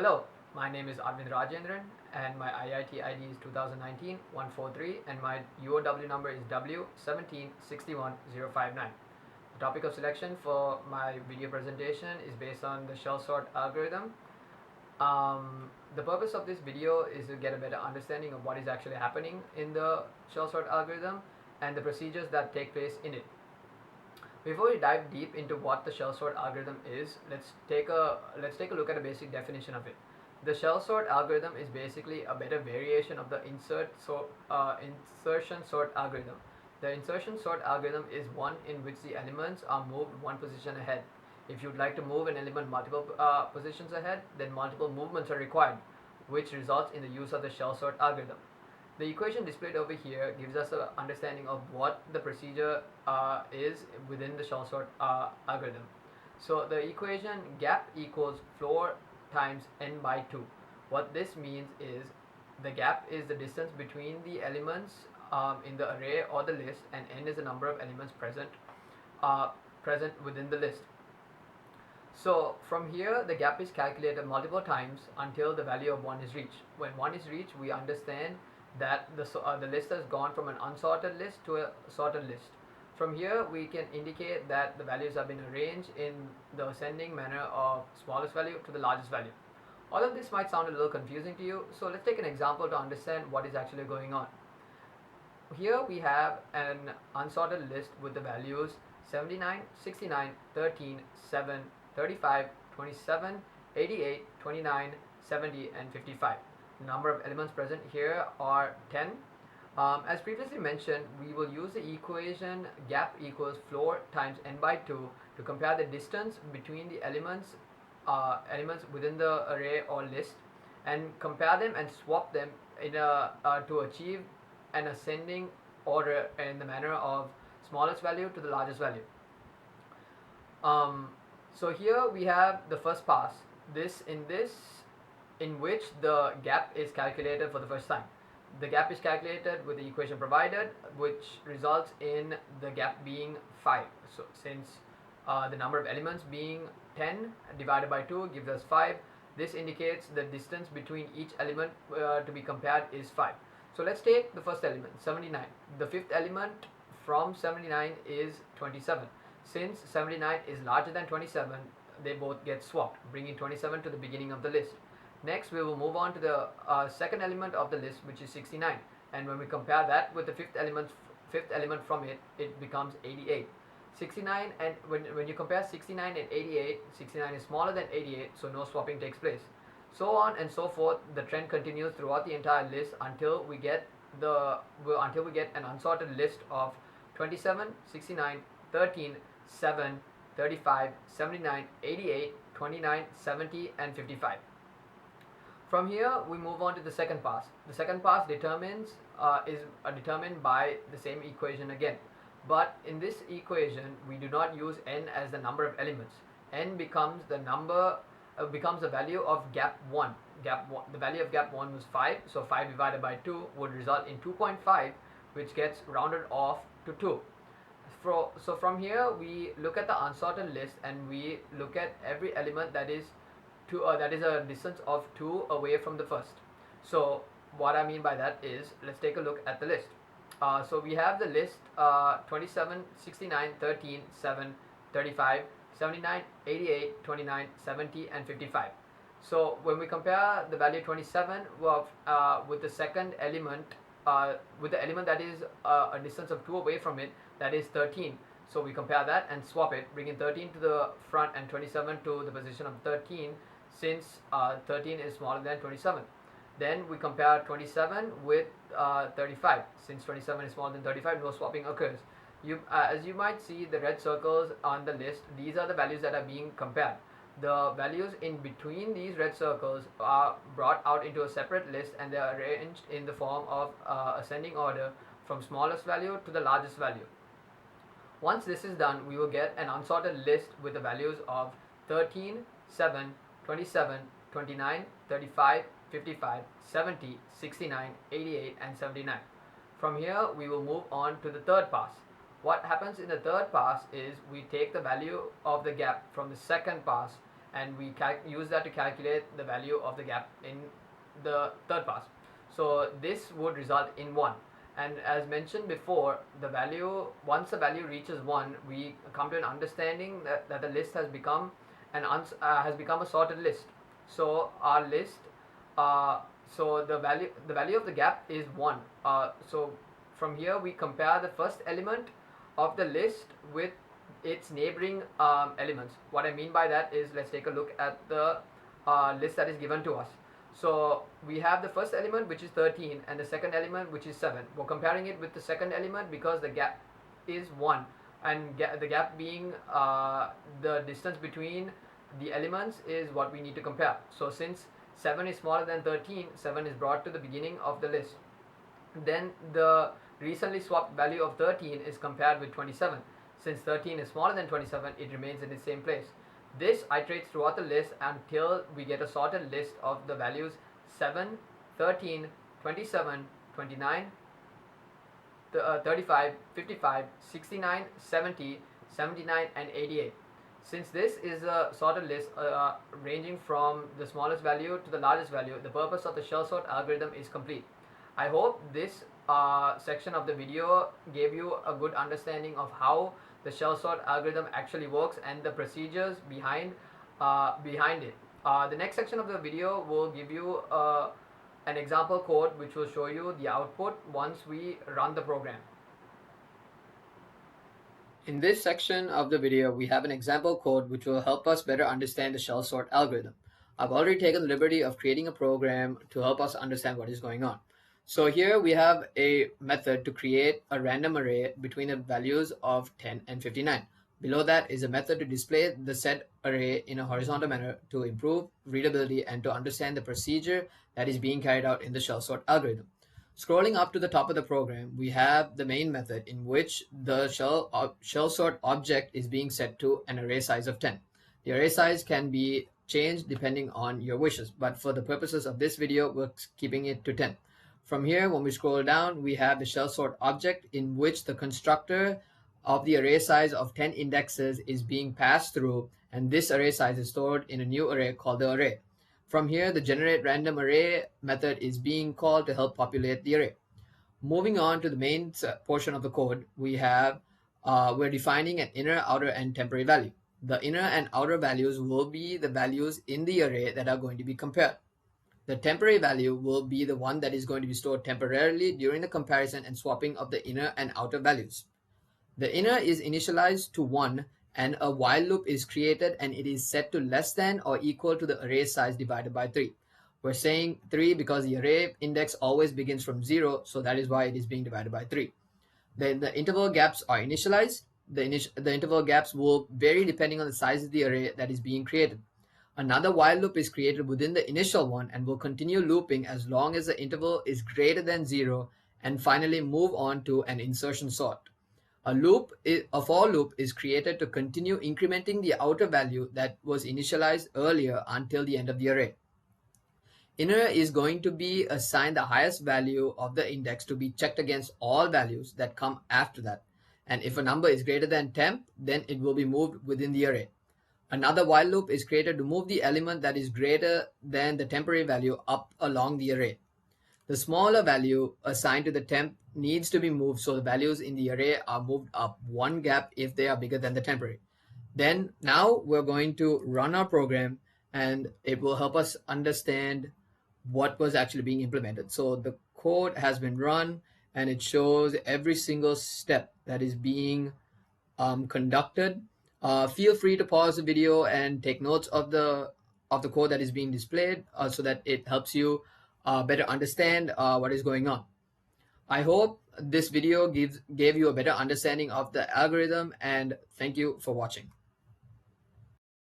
Hello, my name is Arvind Rajendran and my IIT ID is 2019-143 and my UOW number is W1761059. The topic of selection for my video presentation is based on the shell sort algorithm. The purpose of this video is to get a better understanding of what is actually happening in the shell sort algorithm and the procedures that take place in it. Before we dive deep into what the shell sort algorithm is, let's take a look at a basic definition of it. The shell sort algorithm is basically a better variation of the insertion sort algorithm. The insertion sort algorithm is one in which the elements are moved one position ahead. If you'd like to move an element multiple positions ahead, then multiple movements are required, which results in the use of the shell sort algorithm. The equation displayed over here gives us an understanding of what the procedure is within the shell sort algorithm. So the equation gap equals floor times n by 2. What this means is the gap is the distance between the elements in the array or the list, and n is the number of elements present within the list. So from here the gap is calculated multiple times until the value of 1 is reached. When 1 is reached, we understand that the list has gone from an unsorted list to a sorted list. From here we can indicate that the values have been arranged in the ascending manner of smallest value to the largest value. All of this might sound a little confusing to you, so let's take an example to understand what is actually going on. Here we have an unsorted list with the values 79, 69, 13, 7, 35, 27, 88, 29, 70 and 55. The number of elements present here are 10. As previously mentioned, we will use the equation gap equals floor times n by 2 to compare the distance between the elements within the array or list, and compare them and swap them to achieve an ascending order in the manner of smallest value to the largest value. So here we have the first pass, in which the gap is calculated for the first time. The gap is calculated with the equation provided, which results in the gap being 5. So since the number of elements being 10 divided by 2 gives us 5, this indicates the distance between each element to be compared is 5. So let's take the first element, 79. The fifth element from 79 is 27. Since 79 is larger than 27, they both get swapped, bringing 27 to the beginning of the list. Next, we will move on to the second element of the list, which is 69. And when we compare that with the fifth element from it, it becomes 88. 69, and when you compare 69 and 88, 69 is smaller than 88, so no swapping takes place. So on and so forth. The trend continues throughout the entire list until we get an unsorted list of 27, 69, 13, 7, 35, 79, 88, 29, 70 and 55. From here we move on to the second pass. The second pass is determined by the same equation again, but in this equation we do not use n as the number of elements. N becomes the value of gap 1. The value of gap 1 was 5, so 5 divided by 2 would result in 2.5, which gets rounded off to 2. So from here we look at the unsorted list and we look at every element that is a distance of 2 away from the first. So what I mean by that is, let's take a look at the list. So we have the list 27, 69, 13, 7, 35, 79, 88, 29, 70 and 55. So when we compare the value 27 with the second element, with the element that is a distance of 2 away from it, that is 13. So we compare that and swap it, bringing 13 to the front and 27 to the position of 13, since 13 is smaller than 27. Then we compare 27 with 35. Since 27 is smaller than 35, no swapping occurs. As you might see, the red circles on the list, these are the values that are being compared. The values in between these red circles are brought out into a separate list, and they are arranged in the form of ascending order from smallest value to the largest value. Once this is done, we will get an unsorted list with the values of 13, 7, 27, 29, 35, 55, 70, 69, 88 and 79. From here we will move on to the third pass. What happens in the third pass is we take the value of the gap from the second pass and we use that to calculate the value of the gap in the third pass. So this would result in 1. And as mentioned before, once the value reaches 1, we come to an understanding that the list has become a sorted list. So our list, so the value of the gap is 1. So from here we compare the first element of the list with its neighboring elements. What I mean by that is, let's take a look at the list that is given to us. So we have the first element, which is 13, and the second element, which is 7. We're comparing it with the second element because the gap is 1, and the gap being the distance between the elements is what we need to compare. So since 7 is smaller than 13, 7 is brought to the beginning of the list. Then the recently swapped value of 13 is compared with 27. Since 13 is smaller than 27, it remains in its same place. This iterates throughout the list until we get a sorted list of the values 7, 13, 27, 29, 35, 55, 69, 70, 79, and 88. Since this is a sorted list ranging from the smallest value to the largest value, the purpose of the shell sort algorithm is complete. I hope this section of the video gave you a good understanding of how the shell sort algorithm actually works and the procedures behind it. The next section of the video will give you an example code which will show you the output once we run the program. In this section of the video, we have an example code which will help us better understand the shell sort algorithm. I've already taken the liberty of creating a program to help us understand what is going on. So here we have a method to create a random array between the values of 10 and 59. Below that is a method to display the said array in a horizontal manner to improve readability and to understand the procedure that is being carried out in the shell sort algorithm. Scrolling up to the top of the program, we have the main method in which the shell sort object is being set to an array size of 10. The array size can be changed depending on your wishes, but for the purposes of this video, we're keeping it to 10. From here, when we scroll down, we have the shell sort object in which the constructor of the array size of 10 indexes is being passed through, and this array size is stored in a new array called the array. From here, the generate random array method is being called to help populate the array. Moving on to the main portion of the code, we're defining an inner, outer, and temporary value. The inner and outer values will be the values in the array that are going to be compared. The temporary value will be the one that is going to be stored temporarily during the comparison and swapping of the inner and outer values. The inner is initialized to 1 and a while loop is created and it is set to less than or equal to the array size divided by 3. We're saying 3 because the array index always begins from 0, so that is why it is being divided by 3. Then the interval gaps are initialized. The interval gaps will vary depending on the size of the array that is being created. Another while loop is created within the initial one and will continue looping as long as the interval is greater than 0 and finally move on to an insertion sort. A for loop is created to continue incrementing the outer value that was initialized earlier until the end of the array. Inner is going to be assigned the highest value of the index to be checked against all values that come after that. And if a number is greater than temp, then it will be moved within the array. Another while loop is created to move the element that is greater than the temporary value up along the array. The smaller value assigned to the temp needs to be moved, so the values in the array are moved up one gap if they are bigger than the temporary. Then now we're going to run our program and it will help us understand what was actually being implemented. So the code has been run and it shows every single step that is being conducted. Feel free to pause the video and take notes of the code that is being displayed so that it helps you better understand what is going on. I hope this video gave you a better understanding of the algorithm, and thank you for watching.